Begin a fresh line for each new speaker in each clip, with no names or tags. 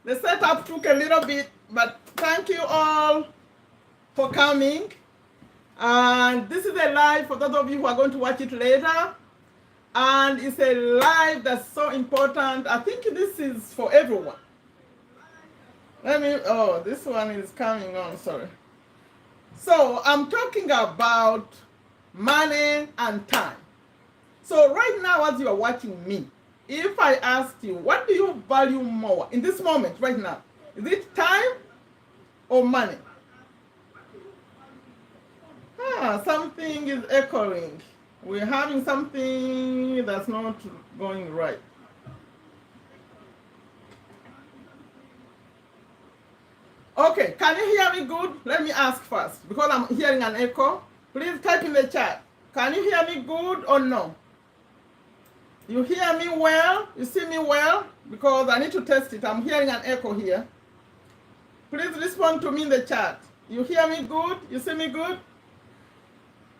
The setup took a little bit, but thank you all for coming. And this is a live for those of you who are going to watch it later. And it's a live that's so important. I think this is for everyone. This one is coming on, sorry. So I'm talking about money and time. So right now, as you are watching me, if I ask you, what do you value more in this moment right now? Is it time or money? Something is echoing. We're having something that's not going right. Okay, can you hear me good? Let me ask first, because I'm hearing an echo. Please type in the chat. Can you hear me good or no? You hear me well? You see me well? Because I need to test it. I'm hearing an echo here. Please respond to me in the chat. You hear me good? You see me good?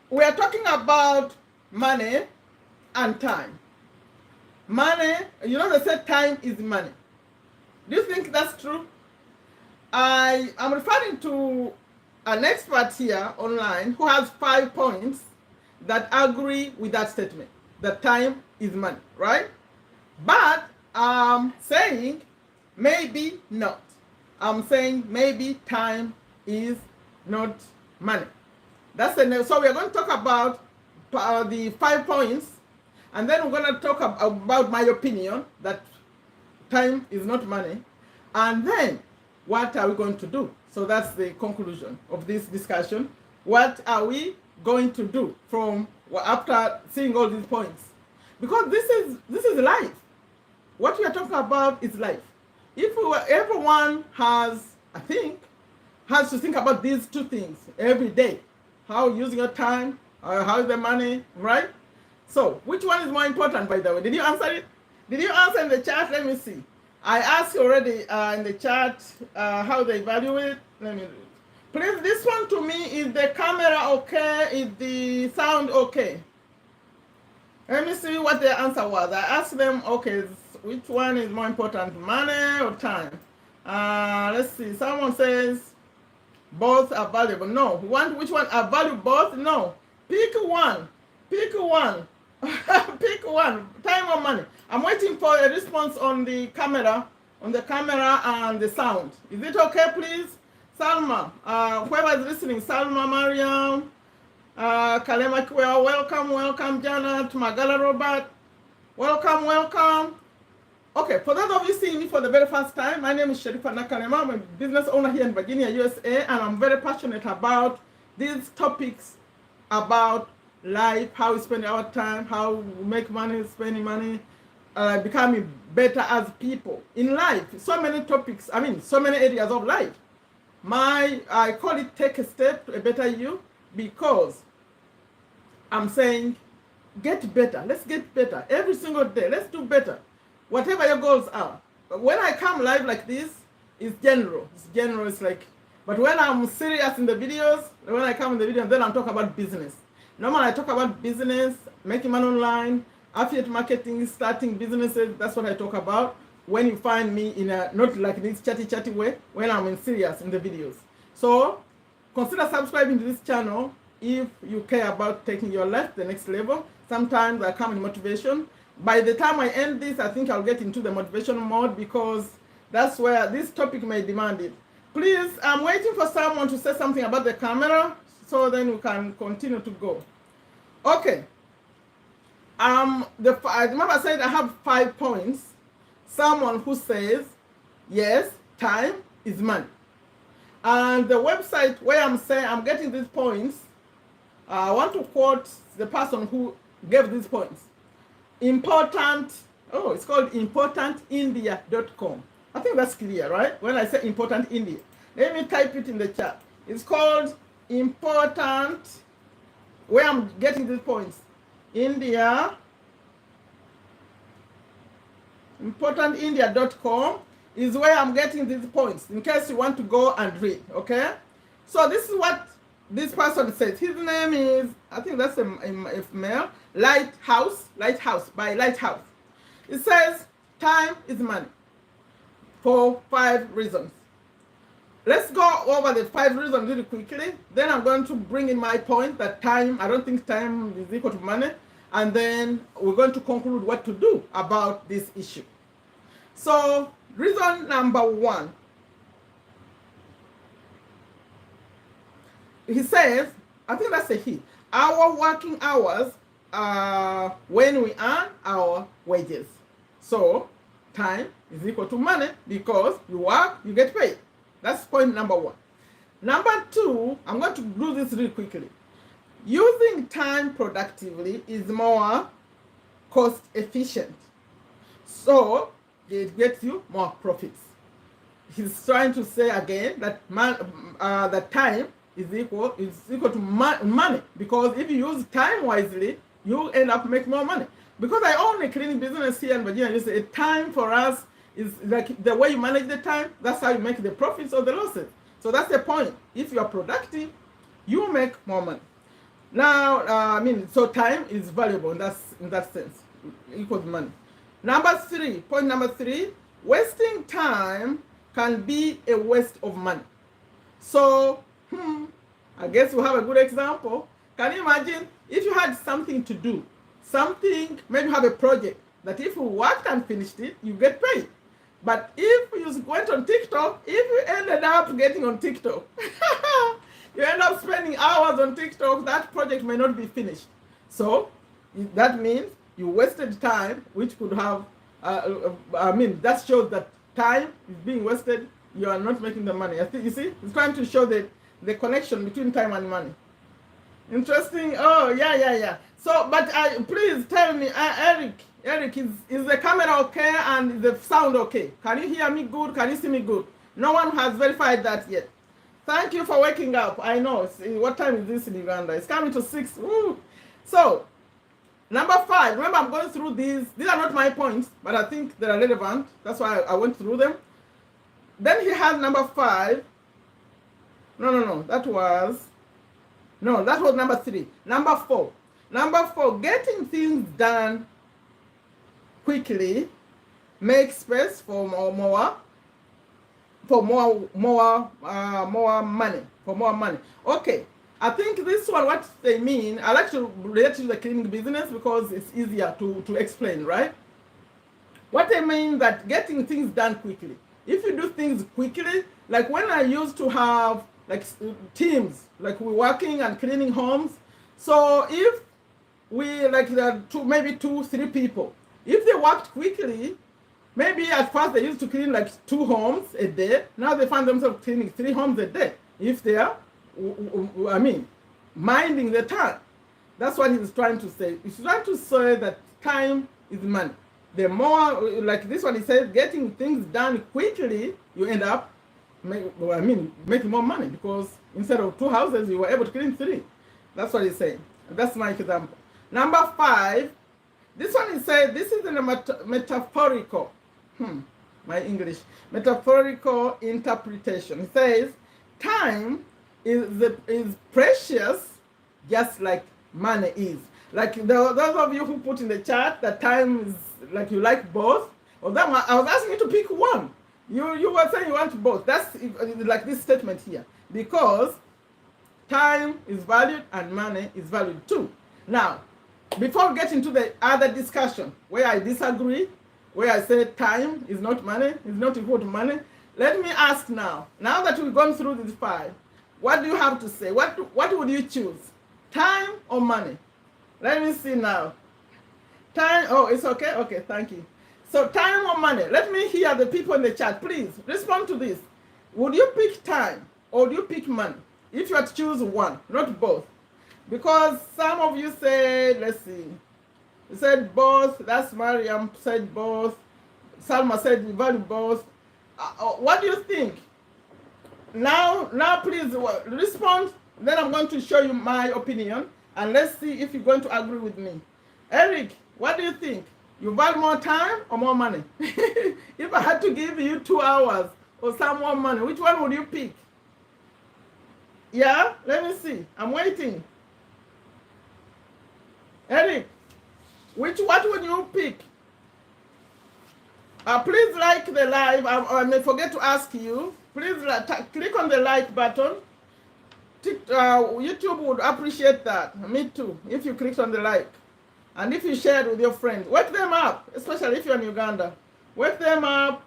We are talking about money and time. Money, you know they say time is money. Do you think that's true? I am referring to an expert here online who has 5 points that agree with that statement, that time is money, right? But I'm saying maybe not. I'm saying maybe time is not money. So we're going to talk about the 5 points, and then we're going to talk about my opinion that time is not money, and then what are we going to do? So that's the conclusion of this discussion. What are we going to do from after seeing all these points? Because this is life. What we are talking about is life. If everyone has to think about these 2 things every day. How using your time, how is the money, right? So which one is more important, by the way? Did you answer it? Did you answer in the chat? Let me see. I asked you already in the chat how they evaluate. Let me read. Please, this one to me, is the camera okay? Is the sound okay? Let me see what their answer was. I asked them, okay, which one is more important, money or time? Let's see. Someone says both are valuable. No. Which one are valuable? Both? No. Pick one. Pick one. Pick one. Time or money? I'm waiting for a response on the camera, and the sound. Is it okay, please? Salma, whoever is listening, Salma, Mariam, Kalema, welcome, Janet, Magala, Robert, welcome. Okay, for those of you seeing me for the very first time, my name is Sherifa Nakalema. I'm a business owner here in Virginia, USA, and I'm very passionate about these topics about life, how we spend our time, how we make money, spending money, becoming better as people in life. So many topics, so many areas of life. I call it take a step to a better you, because I'm saying get better. Let's get better every single day. Let's do better. Whatever your goals are. When I come live like this, it's general. It's like, but when I'm serious in the videos, when I come in the video, then I'm talking about business. Normally I talk about business, making money online, affiliate marketing, starting businesses. That's what I talk about when you find me in a, not like this chatty way, when I'm in serious in the videos. So consider subscribing to this channel if you care about taking your life to the next level. Sometimes I come in motivation. By the time I end this, I think I'll get into the motivation mode, because that's where this topic may demand it. Please, I'm waiting for someone to say something about the camera, so then we can continue to go. Okay. I remember I said I have 5 points. Someone who says, yes, time is money. And the website where I'm saying I'm getting these points, I want to quote the person who gave these points. It's called importantindia.com. I think that's clear, right? When I say important India. Let me type it in the chat. It's called important, where I'm getting these points. India, importantindia.com is where I'm getting these points, in case you want to go and read, okay? So this is what this person says. His name is, I think that's a male, Lighthouse by Lighthouse. It says, time is money. for 5 reasons. Let's go over the 5 reasons really quickly. Then I'm going to bring in my point that time, I don't think time is equal to money. And then we're going to conclude what to do about this issue. So, reason number 1. He says, I think that's a he. Our working hours are when we earn our wages. So, time is equal to money because you work, you get paid. That's point number 1. Number 2, I'm going to do this really quickly. Using time productively is more cost efficient. So, it gets you more profits. He's trying to say again that that time is equal to money, because if you use time wisely, you end up making more money. Because I own a cleaning business here in Virginia, you say time for us is like the way you manage the time, that's how you make the profits or the losses. So that's the point. If you are productive, you make more money. Now, so time is valuable in that sense, equals money. Point number 3, wasting time can be a waste of money. So, I guess we have a good example. Can you imagine if you had something to do, maybe you have a project that if you worked and finished it, you get paid. But if you went on TikTok, if you ended up getting on TikTok, you end up spending hours on TikTok, that project may not be finished. So that means you wasted time, which could have, that shows that time is being wasted. You are not making the money. I think, you see, it's trying to show the connection between time and money. Interesting. Oh, yeah. So, but please tell me, Eric, is the camera okay and is the sound okay? Can you hear me good? Can you see me good? No one has verified that yet. Thank you for waking up. I know. What time is this in Uganda? It's coming to 6. Woo. So, number 5. Remember, I'm going through these. These are not my points, but I think they are relevant. That's why I went through them. Then he has number 5. No. That was number 3. Number 4. Number 4, getting things done quickly makes space for more money. Okay, I think this one, what they mean, I like to relate to the cleaning business because it's easier to explain, right? What they mean that getting things done quickly. If you do things quickly, like when I used to have like teams, like we're working and cleaning homes. So if we like maybe 2-3 people, if they worked quickly, maybe at first they used to clean like 2 homes a day. Now they find themselves cleaning 3 homes a day. If they are, minding the time. That's what he's trying to say. He's trying to say that time is money. The more, like this one, he says, getting things done quickly, you end up making more money, because instead of 2 houses, you were able to clean 3. That's what he's saying. That's my example. Number 5, this one is said, this is in a metaphorical, my English, metaphorical interpretation. It says, time is precious, just like money is. Like those of you who put in the chat that time is like you like both, or that one, I was asking you to pick one. You were saying you want both. That's like this statement here, because time is valued and money is valued too. Now, before we get into the other discussion where I disagree, where I say time is not money, is not equal to money, let me ask now that we've gone through these 5, what do you have to say? What would you choose? Time or money? Let me see now. Time, oh, it's okay? Okay, thank you. So time or money? Let me hear the people in the chat. Please respond to this. Would you pick time or do you pick money? If you had to choose one, not both. Because some of you said, let's see. You said both. That's Mariam said both. Salma said you value both. What do you think? Now please respond. Then I'm going to show you my opinion. And let's see if you're going to agree with me. Eric, what do you think? You value more time or more money? If I had to give you 2 hours or some more money, which one would you pick? Yeah, let me see. I'm waiting. Eric, what would you pick? Please like the live. I may forget to ask you. Please click on the like button. YouTube would appreciate that. Me too. If you clicked on the like. And if you share it with your friends. Wake them up. Especially if you're in Uganda. Wake them up.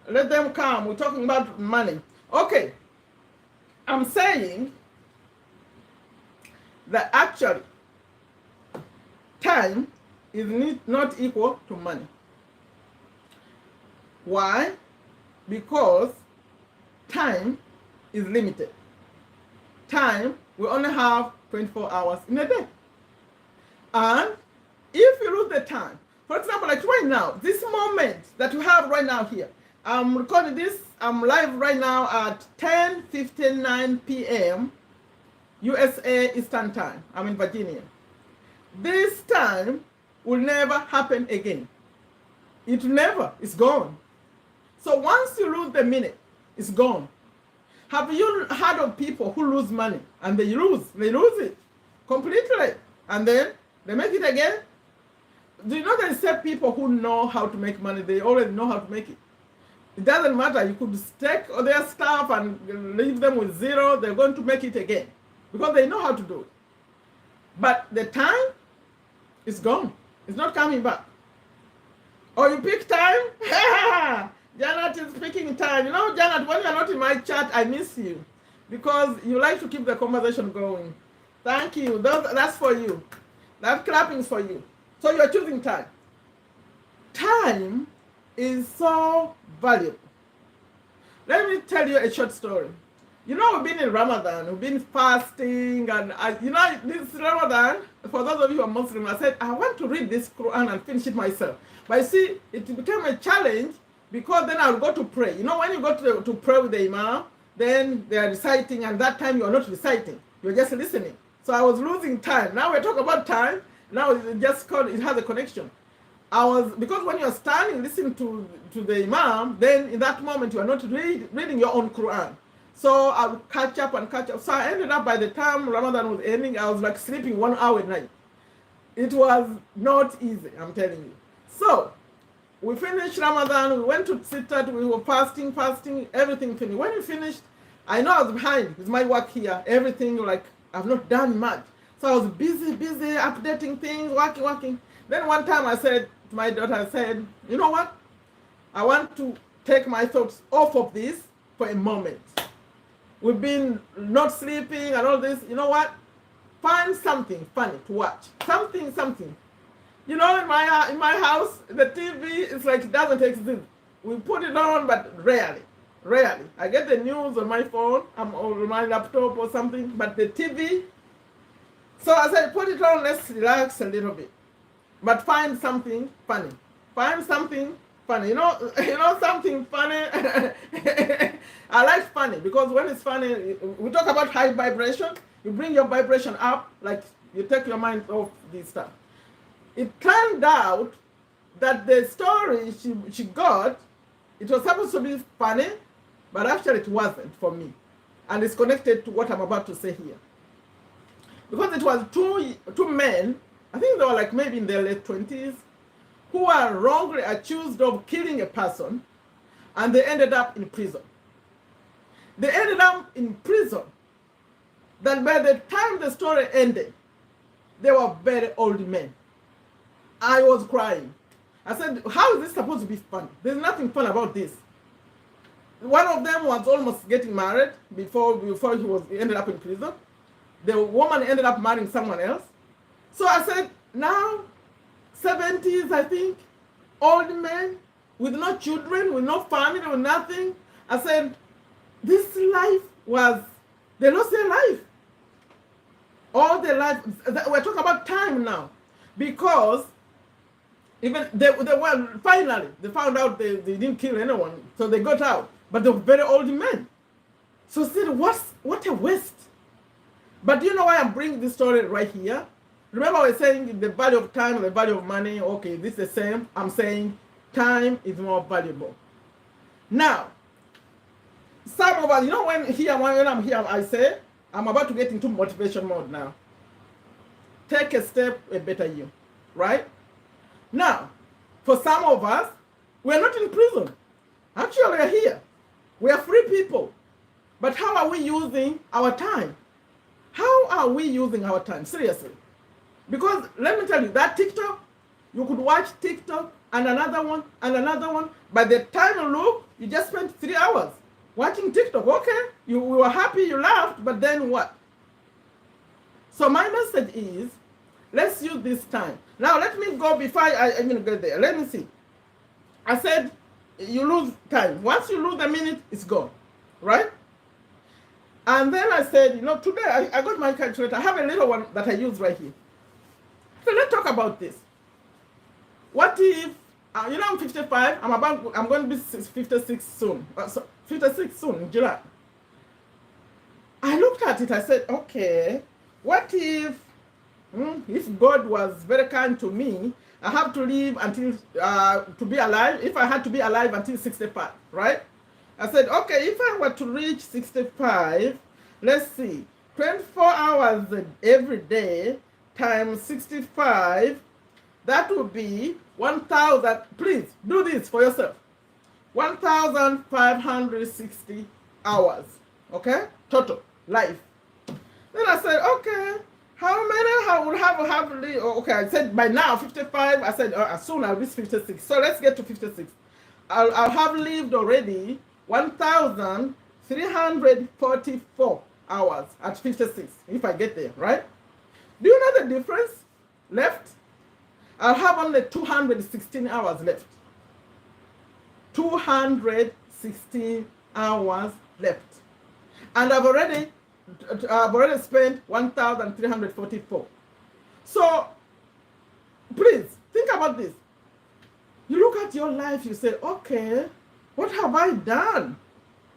Let them come. We're talking about money. Okay. I'm saying that actually time is not equal to money. Why? Because time is limited. Time, we only have 24 hours in a day. And if you lose the time, for example, like right now, this moment that you have right now here, I'm recording this, I'm live right now at 10:59 p.m. USA Eastern Time. I'm in Virginia. This time will never happen again. It never, it's gone. So once you lose the minute, it's gone. Have you heard of people who lose money and they lose it completely and then they make it again? Do you know they say people who know how to make money, they already know how to make it. It doesn't matter, you could take their stuff and leave them with zero, they're going to make it again because they know how to do it. But the time is gone, it's not coming back. Or you pick time? Janet is picking time. You know, Janet, when you're not in my chat, I miss you because you like to keep the conversation going. Thank you. That's for you. That clapping is for you. So you're choosing time. Time is so valuable. Let me tell you a short story. You know, we've been in Ramadan, we've been fasting, and this Ramadan, for those of you who are Muslim, I said, I want to read this Quran and finish it myself. But you see, it became a challenge because then I'll go to pray. You know, when you go to pray with the Imam, then they are reciting, and that time you are not reciting, you're just listening. So I was losing time. Now we're talking about time, now it has a connection. Because when you're standing listening to the Imam, then in that moment you are not reading your own Quran. So I would catch up. So I ended up, by the time Ramadan was ending, I was like sleeping 1 hour a night. It was not easy, I'm telling you. So we finished Ramadan, we went to Sittat, we were fasting, everything finished. When we finished, I know I was behind with my work here, everything, like I've not done much. So I was busy, updating things, working. Then one time I said to my daughter, I said, you know what? I want to take my thoughts off of this for a moment. We've been not sleeping and all this. You know what? Find something funny to watch. Something. You know, in my house, the TV is like it doesn't exist. We put it on, but rarely. I get the news on my phone, on my laptop or something, but the TV. So I said, put it on, let's relax a little bit. But find something funny. You know something funny. I like funny because when it's funny, we talk about high vibration. You bring your vibration up, like you take your mind off this stuff. It turned out that the story she got, it was supposed to be funny, but actually it wasn't for me. And it's connected to what I'm about to say here. Because it was two men, I think they were like maybe in their late 20s, who were wrongly accused of killing a person, and they ended up in prison. Then by the time the story ended, they were very old men. I was crying. I said, how is this supposed to be fun? There's nothing fun about this. One of them was almost getting married before he ended up in prison. The woman ended up marrying someone else. So I said, now, 70s, I think, old men with no children, with no family, with nothing. I said, this life they lost their life. All their life, we're talking about time now. Because even they finally, they found out they didn't kill anyone, so they got out. But they were very old men. So still, what a waste. But do you know why I'm bringing this story right here? Remember I was saying the value of time and the value of money, okay, this is the same. I'm saying time is more valuable. Now, some of us, when I'm here, I say, I'm about to get into motivation mode now. Take a step, a better you, right? Now, for some of us, We're not in prison. Actually, we're here. We are free people. But how are we using our time? How are we using our time? Seriously. Because let me tell you, that TikTok, you could watch TikTok and another one and another one. By the time you look, you just spent 3 hours watching TikTok. Okay, you were happy, you laughed, but then what? So my message is, let's use this time. Now let me go before I even get there. Let me see. I said you lose time. Once you lose a minute, it's gone, right? And then I said, today I got my calculator. I have a little one that I use right here. So let's talk about this. What if, I'm 55. I'm going to be 56 soon. 56 soon in July. I looked at it. I said, okay, what if God was very kind to me, I have to live until, to be alive, if I had to be alive until 65, right? I said, okay, if I were to reach 65, let's see, 24 hours every day times 65, that would be 1,000, please do this for yourself, 1,560 hours, okay, total life. Then I said, okay, how many I would have okay, I said by now 55, I said soon I'll be 56. So let's get to 56. I'll have lived already 1,344 hours at 56 if I get there, right? Do you know the difference left? I'll have only 216 hours left. 216 hours left. And I've already spent 1,344. So, please, think about this. You look at your life, you say, okay, what have I done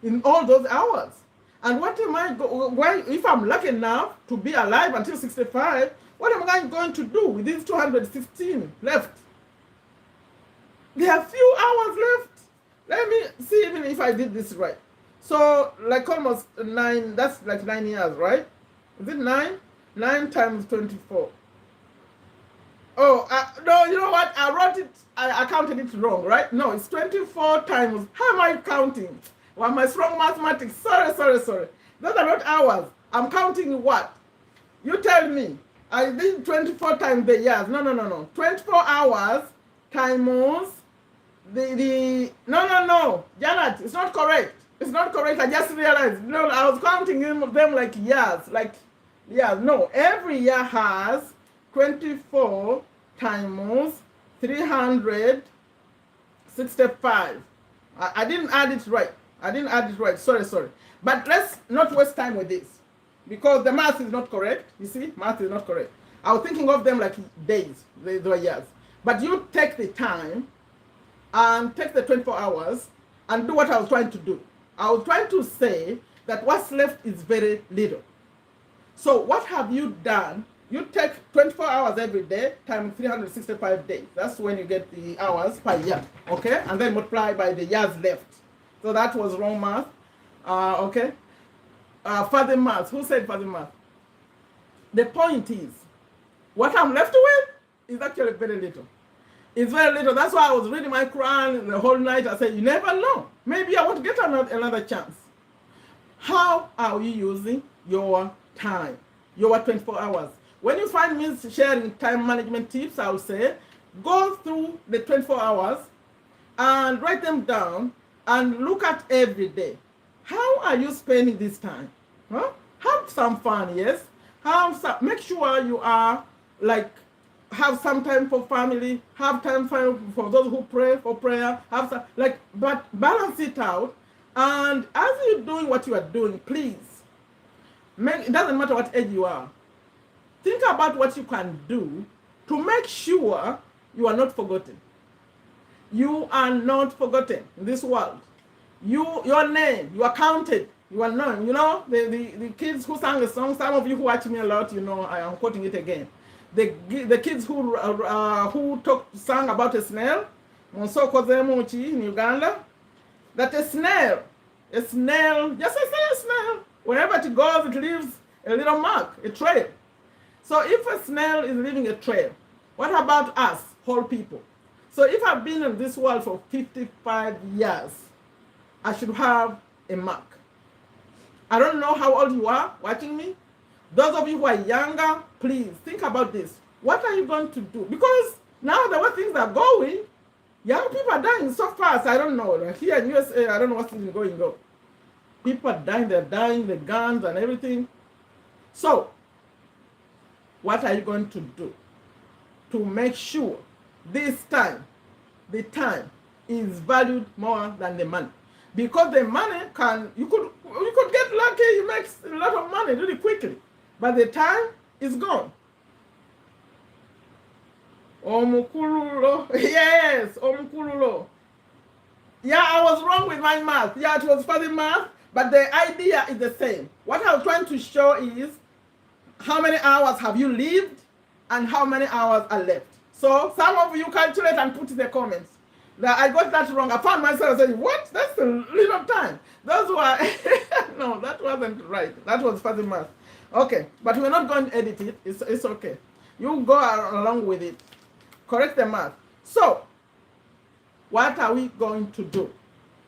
in all those hours? And what am I, if I'm lucky enough to be alive until 65, what am I going to do with these 216 left? There are few hours left. Let me see even if I did this right. So, like almost 9, that's like 9 years, right? Is it 9? 9 times 24. Oh, no, you know what? I wrote it, I counted it wrong, right? No, it's 24 times. How am I counting? Well, my strong mathematics. Sorry. Those are not hours. I'm counting what? You tell me. I did 24 times the years. No. 24 hours times no. Janet, it's not correct. It's not correct. I just realized. No, I was counting them like years. No, every year has 24 times 365. I didn't add it right. Sorry. But let's not waste time with this, because the math is not correct. You see, math is not correct. I was thinking of them like days, they were years. But you take the time and take the 24 hours and do what I was trying to do. I was trying to say that what's left is very little. So what have you done? You take 24 hours every day times 365 days. That's when you get the hours per year, okay? And then multiply by the years left. So that was wrong math, okay? Further math, who said further math? The point is, what I'm left with is actually very little. It's very little. That's why I was reading my Quran the whole night. I said, you never know. Maybe I want to get another chance. How are you using your time, your 24 hours? When you find me sharing time management tips, I will say, go through the 24 hours and write them down and look at every day. How are you spending this time? Huh? Have some fun, yes? Make sure you are have some time for family, have time for those who pray for prayer, but balance it out. And as you're doing what you are doing, please, it doesn't matter what age you are, think about what you can do to make sure you are not forgotten. You are not forgotten in this world. Your name, you are counted, you are known. You know, the kids who sang a song, some of you who watch me a lot, you know, I am quoting it again. The kids who sang about a snail, in Uganda, that a snail, just a snail, wherever it goes, it leaves a little mark, a trail. So if a snail is leaving a trail, what about us, whole people? So if I've been in this world for 55 years, I should have a mark. I don't know how old you are watching me. Those of you who are younger, please think about this. What are you going to do? Because now the way things are going, young people are dying so fast. I don't know. Like here in USA, I don't know what's even going on. People are dying, they're dying, the guns and everything. So, what are you going to do to make sure this time, the time is valued more than the money? Because the money you could get lucky, you make a lot of money really quickly, but the time is gone. Omukululo, yes, Omukululo. Yeah, I was wrong with my math. Yeah, it was fuzzy math, but the idea is the same. What I was trying to show is how many hours have you lived and how many hours are left. So some of you calculate and put in the comments. That I got that wrong. I found myself saying, what? That's a little time. Those who are, no, that wasn't right. That was fuzzy math. Okay, but we're not going to edit it. It's okay. You go along with it. Correct the math. So, what are we going to do?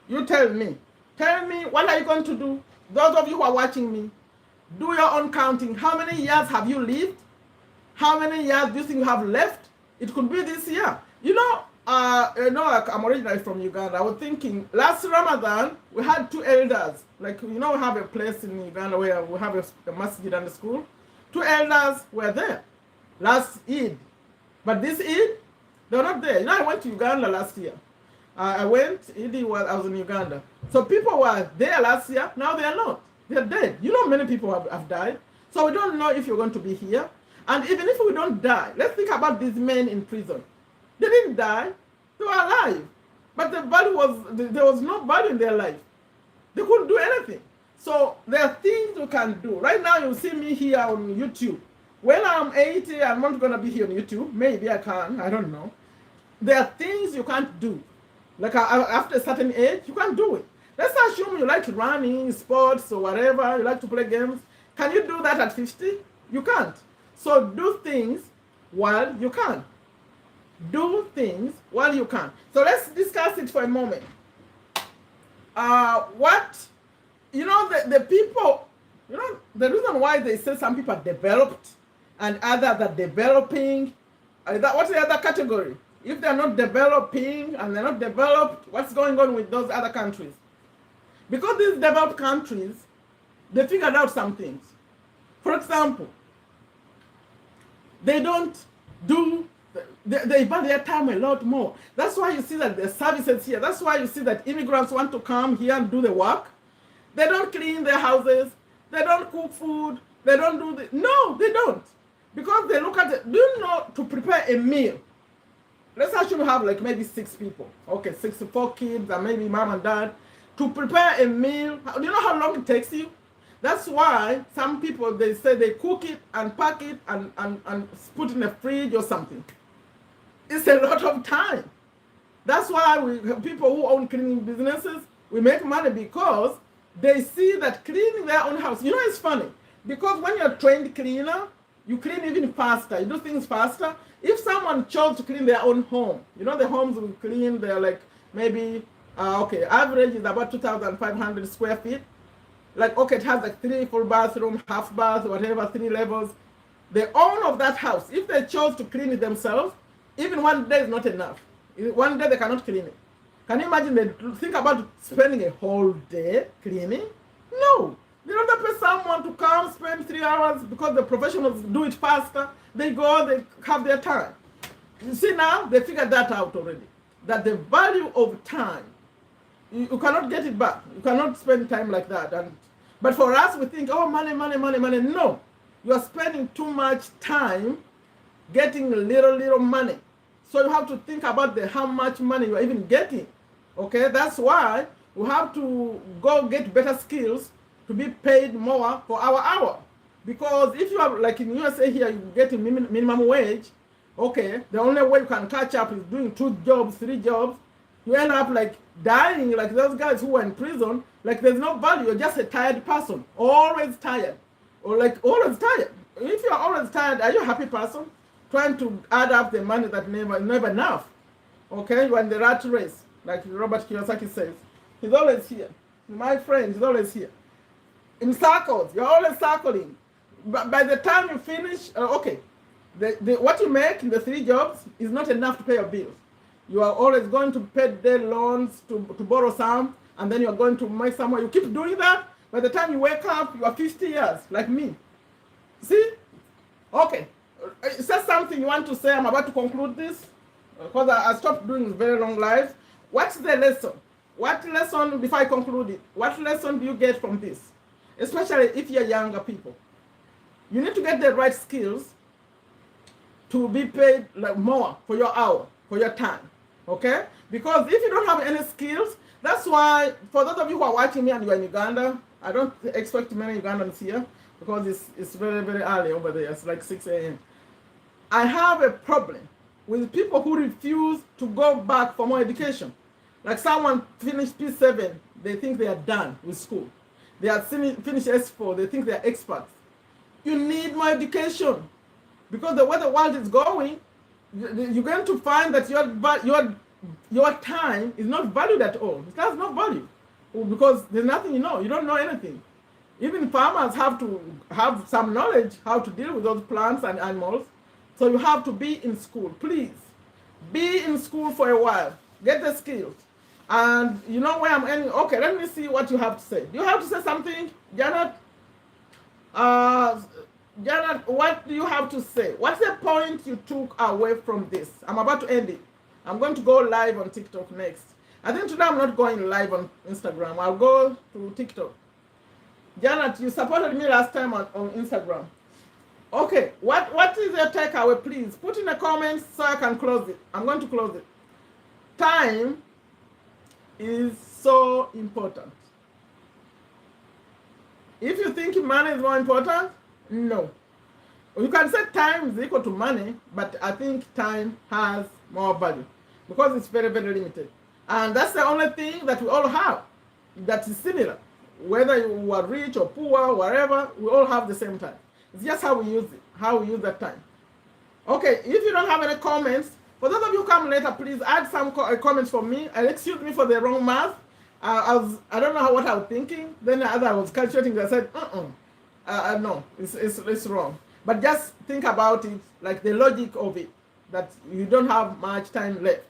You tell me. Tell me, what are you going to do? Those of you who are watching me, do your own counting. How many years have you lived? How many years do you think you have left? It could be this year. I'm originally from Uganda. I was thinking, last Ramadan, we had 2 elders. Like, we have a place in Uganda where we have a masjid and a school. 2 elders were there last Eid. But this Eid, they were not there. I went to Uganda last year. I was in Uganda. So people were there last year, now they are not. They're dead. Many people have died. So we don't know if you're going to be here. And even if we don't die, let's think about these men in prison. They didn't die. They were alive. But there was no value in their life. They couldn't do anything. So there are things you can do. Right now you see me here on YouTube. When I'm 80, I'm not going to be here on YouTube. Maybe I can. I don't know. There are things you can't do. Like after a certain age, you can't do it. Let's assume you like running, sports, or whatever. You like to play games. Can you do that at 50? You can't. So do things while you can. Do things while you can. So let's discuss it for a moment. The people, the reason why they say some people are developed and others are developing, what's the other category? If they're not developing and they're not developed, what's going on with those other countries? Because these developed countries, they figured out some things. For example, they value their time a lot more. That's why you see that the services here, that's why you see that immigrants want to come here and do the work. They don't clean their houses. They don't cook food. They don't do no, they don't. Because they look at it. Do you know to prepare a meal? Let's actually have like maybe 6 people. Okay, 64 kids and maybe mom and dad. To prepare a meal, do you know how long it takes you? That's why some people, they say they cook it and pack it and put in a fridge or something. It's a lot of time. That's why people who own cleaning businesses, we make money because they see that cleaning their own house. It's funny. Because when you're a trained cleaner, you clean even faster. You do things faster. If someone chose to clean their own home, the homes we clean, they're like maybe, average is about 2,500 square feet. Like, it has like 3 full bathroom, half bath, whatever, 3 levels. The owner of that house, if they chose to clean it themselves, even one day is not enough. One day they cannot clean it. Can you imagine they think about spending a whole day cleaning? No. They don't pay someone to come spend 3 hours because the professionals do it faster. They go, they have their time. You see now, they figured that out already. That the value of time, you cannot get it back. You cannot spend time like that. But for us, we think, money, money, money, money. No. You are spending too much time getting little money. So you have to think about how much money you are even getting. Okay, that's why we have to go get better skills to be paid more for our hour. Because if you are like in USA here, you get a minimum wage. Okay, the only way you can catch up is doing 2 jobs, 3 jobs. You end up like dying like those guys who were in prison. Like there's no value. You're just a tired person, always tired, or like always tired. If you're always tired, are you a happy person? Trying to add up the money that never enough. Okay, you're in the rat race, like Robert Kiyosaki says. He's always here. My friend, he's always here. In circles, you're always circling. But by the time you finish, okay, what you make in the 3 jobs is not enough to pay your bills. You are always going to pay their loans, to borrow some, and then you're going to make some more. You keep doing that. By the time you wake up, you are 50 years, like me. See? Okay. Is there something you want to say? I'm about to conclude this, because I stopped doing very long lives. What's the lesson? What lesson, before I conclude it, what lesson do you get from this? Especially if you're younger people. You need to get the right skills to be paid like more for your hour, for your time, okay? Because if you don't have any skills, that's why, for those of you who are watching me and you're in Uganda, I don't expect many Ugandans here, because it's very, very early over there. It's like 6 a.m. I have a problem with people who refuse to go back for more education. Like someone finished P7, they think they are done with school. They are finished S4, they think they are experts. You need more education, because the way the world is going, you're going to find that your time is not valued at all. It has no value, because there's nothing you know. You don't know anything. Even farmers have to have some knowledge how to deal with those plants and animals. So you have to be in school. Please, be in school for a while. Get the skills. And you know where I'm ending? Okay, let me see what you have to say. Do you have to say something, Janet? Janet, what do you have to say? What's the point you took away from this? I'm about to end it. I'm going to go live on TikTok next. I think today I'm not going live on Instagram. I'll go to TikTok. Janet, you supported me last time on Instagram. Okay, what is your takeaway, please? Put in the comments so I can close it. I'm going to close it. Time is so important. If you think money is more important, no. You can say time is equal to money, but I think time has more value because it's very, very limited. And that's the only thing that we all have that is similar. Whether you are rich or poor, whatever, we all have the same time. It's just how we use it, how we use that time. Okay, if you don't have any comments, for those of you who come later, please add some comments for me. And excuse me for the wrong math. I don't know what I was thinking. Then as I was calculating, I said, no, it's wrong. But just think about it, like the logic of it, that you don't have much time left.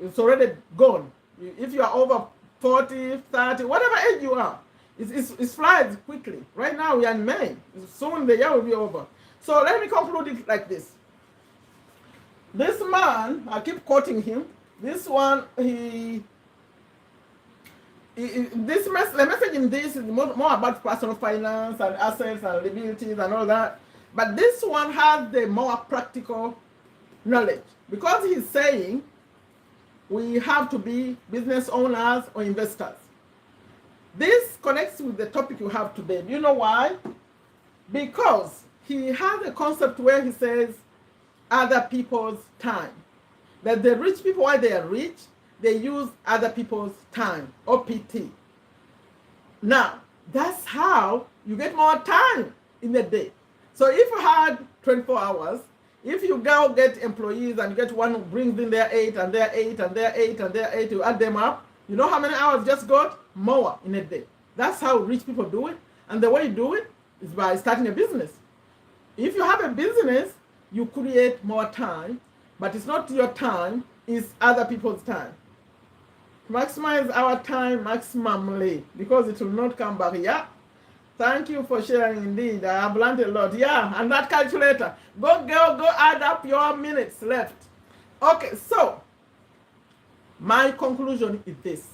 It's already gone. If you are over 40, 30, whatever age you are, it flies quickly. Right now we are in May. Soon the year will be over. So let me conclude it like this. This man, I keep quoting him. This one, the message in this is more about personal finance and assets and liabilities and all that. But this one has the more practical knowledge, because he's saying we have to be business owners or investors. This connects with the topic you have today. Do you know why? Because he has a concept where he says other people's time. That the rich people, while they are rich, they use other people's time, OPT. Now, that's how you get more time in the day. So if you had 24 hours, if you go get employees and you get one who brings in their 8 and their 8 and their 8 and their 8, you add them up, you know how many hours just got? More in a day. That's how rich people do it. And the way you do it is by starting a business. If you have a business, you create more time, but it's not your time, it's other people's time. Maximize our time maximally, because it will not come back. Yeah. Thank you for sharing indeed. I have learned a lot. Yeah, and that calculator. Go add up your minutes left. Okay, so my conclusion is this.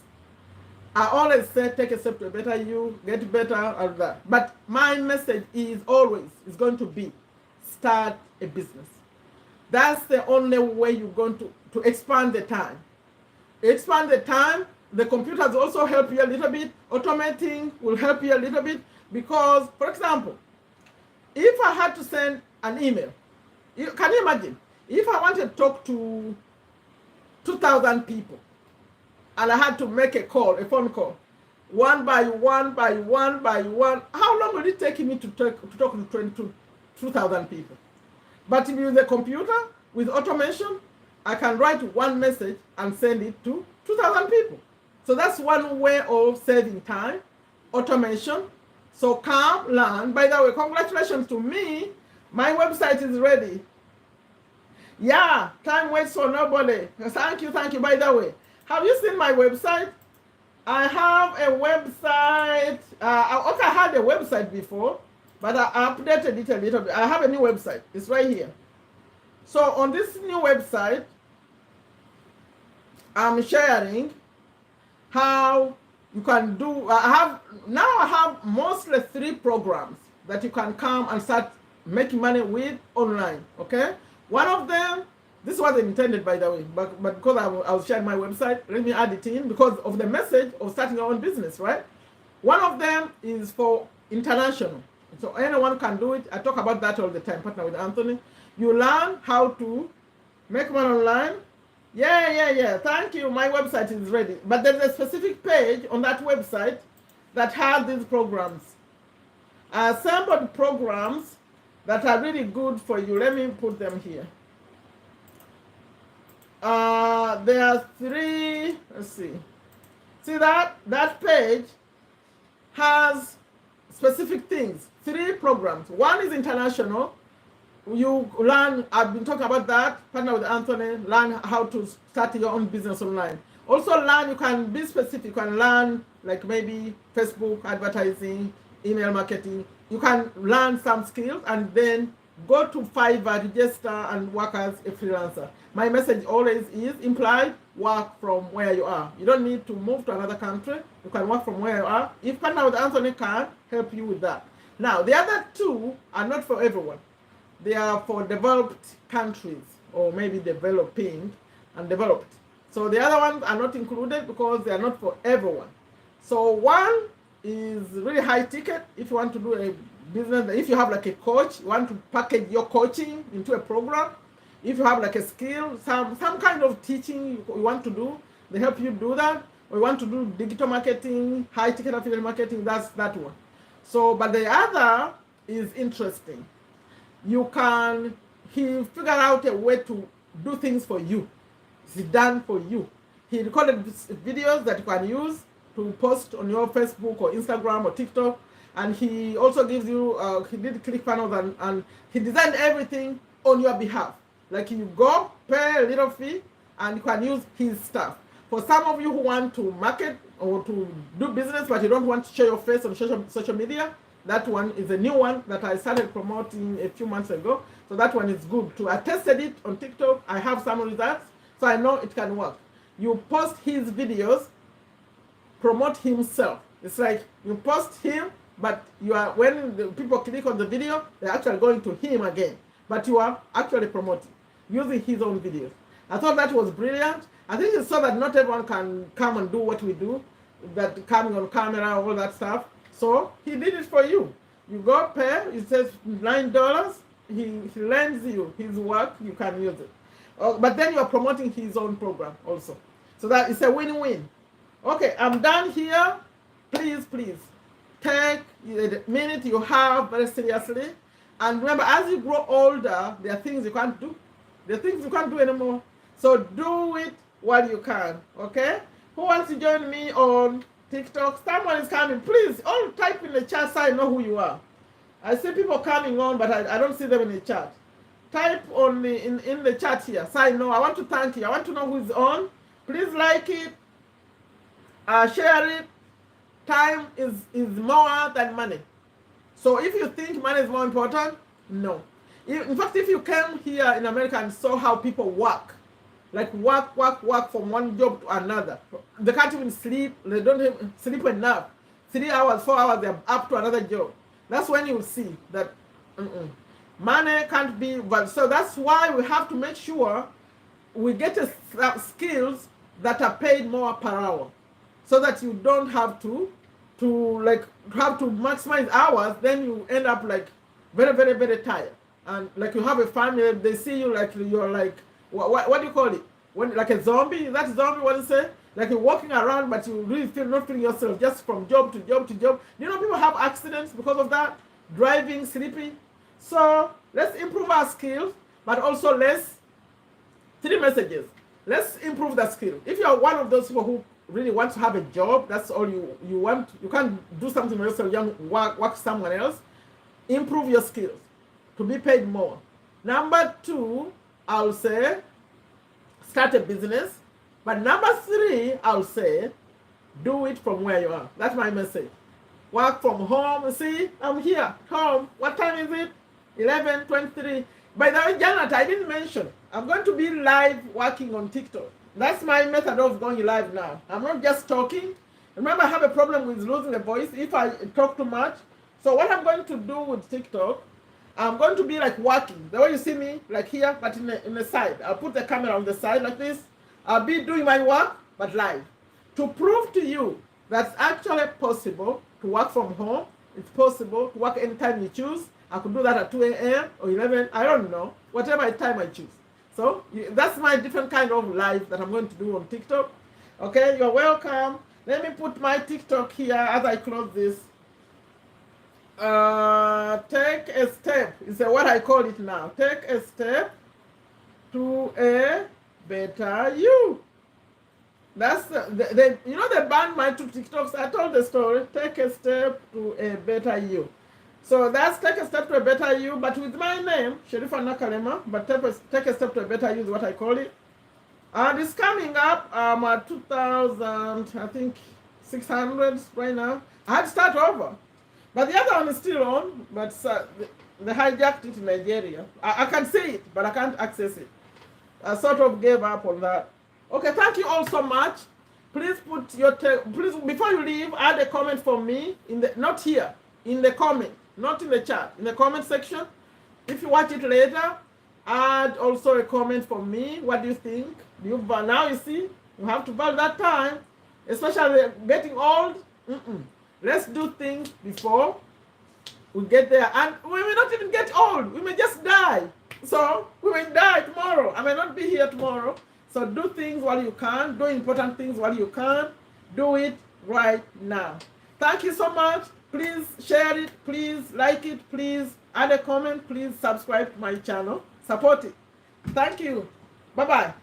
I always say take a step to a better you, get better at that. But my message is always going to be start a business. That's the only way you're going to expand the time. Expand the time. The computers also help you a little bit. Automating will help you a little bit. Because, for example, if I had to send an email, can you imagine? If I wanted to talk to 2,000 people, and I had to make a phone call, one by one, how long would it take me to talk to 2,000 people? But with the computer, with automation, I can write one message and send it to 2,000 people. So that's one way of saving time, automation. So come learn. By the way, congratulations to me. My website is ready. Yeah, time waits for nobody. Thank you, thank you. By the way, have you seen my website? I have a website. Okay, I had a website before, but I updated it a little bit. I have a new website. It's right here. So on this new website, I'm sharing how you can do. I have mostly 3 programs that you can come and start making money with online. Okay, one of them, this wasn't intended, by the way, but because I was sharing my website, let me add it in because of the message of starting your own business, right? One of them is for international, so anyone can do it. I talk about that all the time. Partner with Anthony. You learn how to make money online. Yeah. Thank you. My website is ready, but there's a specific page on that website that has these programs. I assembled programs that are really good for you. Let me put them here. There are 3. Let's see. See that page has specific things. 3 programs. One is international. You learn. I've been talking about that. Partner with Anthony. Learn how to start your own business online. Also learn. You can be specific. You can learn like maybe Facebook advertising, email marketing. You can learn some skills and then go to Fiverr, register and work as a freelancer. My message always is implied work from where you are. You don't need to move to another country. You can work from where you are. If Partner with Anthony can help you with that. Now, the other 2 are not for everyone. They are for developed countries or maybe developing and developed. So the other ones are not included because they are not for everyone. So one is really high ticket if you want to do a business. If you have like a coach, you want to package your coaching into a program. If you have like a skill, some kind of teaching you want to do, they help you do that. Or you want to do digital marketing, high ticket affiliate marketing, that's that one. So, but the other is interesting. He figured out a way to do things for you. It's done for you. He recorded videos that you can use to post on your Facebook or Instagram or TikTok. And he also gives you, he did ClickFunnels and he designed everything on your behalf. Like you go, pay a little fee, and you can use his stuff. For some of you who want to market or to do business, but you don't want to show your face on social media, that one is a new one that I started promoting a few months ago. So that one is good too. I tested it on TikTok. I have some results, so I know it can work. You post his videos, promote himself. It's like you post him, but you are, when the people click on the video, they're actually going to him again. But you are actually promoting using his own videos. I thought that was brilliant. I think it's so that not everyone can come and do what we do, that coming on camera, all that stuff. So he did it for you. You go pay, it says $9. He lends you his work, you can use it. But then you're promoting his own program also. So that is a win-win. Okay, I'm done here. Please take the minute you have very seriously. And remember, as you grow older, there are things you can't do. There are things you can't do anymore. So do it while you can, okay? Who wants to join me on TikTok? Someone is coming. Please, all type in the chat so I know who you are. I see people coming on, but I don't see them in the chat. Type on in the chat here so I know. I want to thank you. I want to know who's on. Please like it. Share it. Time is more than money. So if you think money is more important, no. In fact, if you came here in America and saw how people work, like work from one job to another, they can't even sleep. They don't even sleep enough. 3 hours, 4 hours, they're up to another job. That's when you see that money can't be. But so that's why we have to make sure we get skills that are paid more per hour, so that you don't have to maximize hours. Then you end up like very, very, very tired, and like you have a family. They see you like you're like what do you call it? When like a zombie? Is that zombie? What do you say? Like you're walking around, but you really not feeling yourself, just from job to job to job. You know, people have accidents because of that, driving, sleeping. So let's improve our skills, but also let's 3 messages. Let's improve that skill. If you are one of those people who really want to have a job, that's all you want, you can't do something else, so you work somewhere else, improve your skills to be paid more. Number 2, I'll say start a business. But number 3, I'll say do it from where you are. That's my message. Work from home. See, I'm here, home. What time is it? 11:23. By the way, Janet, I didn't mention, I'm going to be live working on TikTok. That's my method of going live now. I'm not just talking. Remember, I have a problem with losing the voice if I talk too much. So what I'm going to do with TikTok, I'm going to be like working. The way you see me, like here, but in the side. I'll put the camera on the side like this. I'll be doing my work, but live. To prove to you that it's actually possible to work from home. It's possible to work anytime you choose. I could do that at 2 a.m. or 11, I don't know, whatever time I choose. So that's my different kind of live that I'm going to do on TikTok. Okay, you're welcome. Let me put my TikTok here as I close this. Take a step is what I call it now. Take a step to a better you. That's the you know, they banned my 2 TikToks. I told the story. Take a step to a better you. So that's take a step to a better you, but with my name, Sherifa Nakalema, but take a step to a better you is what I call it. And it's coming up at 2,000, I think 600 right now. I had to start over. But the other one is still on, but they hijacked it in Nigeria. I can see it, but I can't access it. I sort of gave up on that. Okay, thank you all so much. Please put your, please, before you leave, add a comment for me, not here, in the comment. Not in the chat, in the comment section. If you watch it later, add also a comment for me. What do you think? Now you see, you have to value that time, especially getting old. Let's do things before we get there. And we may not even get old. We may just die. So we may die tomorrow. I may not be here tomorrow. So do things while you can. Do important things while you can. Do it right now. Thank you so much. Please share it, please like it, please add a comment, please subscribe to my channel. Support it. Thank you. Bye-bye.